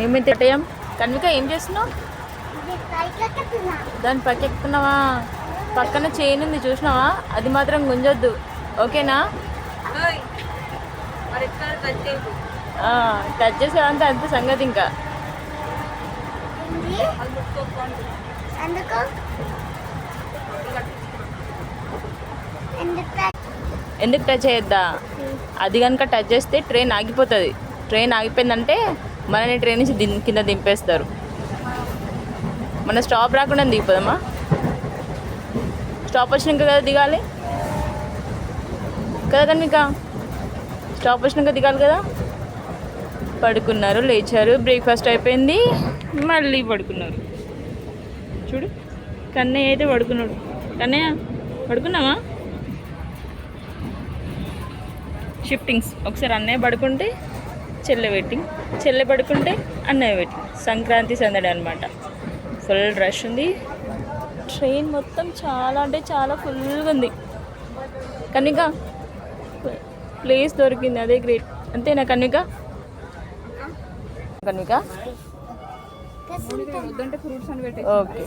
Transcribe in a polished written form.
మేమే తిట్టయం. కన్విక ఏం చేస్తున్నావు? దాని పక్క ఎక్కుతున్నావా? పక్కన చైన్ ఉంది చూసినావా? అది మాత్రం గుంజొద్దు, ఓకేనా? టచ్ చేసేవంటే అంత సంగతి. ఇంకా ఎందుకు టచ్ చేయొద్దా? అది కనుక టచ్ చేస్తే ట్రైన్ ఆగిపోతుంది. ట్రైన్ ఆగిపోయిందంటే మనని ట్రైన్ నుంచి కింద దింపేస్తారు. మన స్టాప్ రాకుండా దిగిపోదమ్మా. స్టాప్ వచ్చినాక కదా దిగాలి కదా కనుక, స్టాప్ వచ్చినాక దిగాలి కదా. పడుకున్నారు, లేచారు, బ్రేక్ఫాస్ట్ అయిపోయింది, మళ్ళీ పడుకున్నారు. చూడు కన్నయ్య అయితే పడుకున్నాడు. కన్నయ్య పడుకున్నావా? షిఫ్టింగ్స్. ఒకసారి అన్నయ్య పడుకుంటే చెల్లె వెయిటింగ్, చెల్లె పడుకుంటే అన్నయ్య వెయిటింగ్. సంక్రాంతి సందడి అనమాట. ఫుల్ రష్ ఉంది. ట్రైన్ మొత్తం చాలా అంటే చాలా ఫుల్గా ఉంది. కనిక ప్లేస్ దొరికింది, అదే గ్రేట్. అంతేనా కనిక? కనిక ఓకే.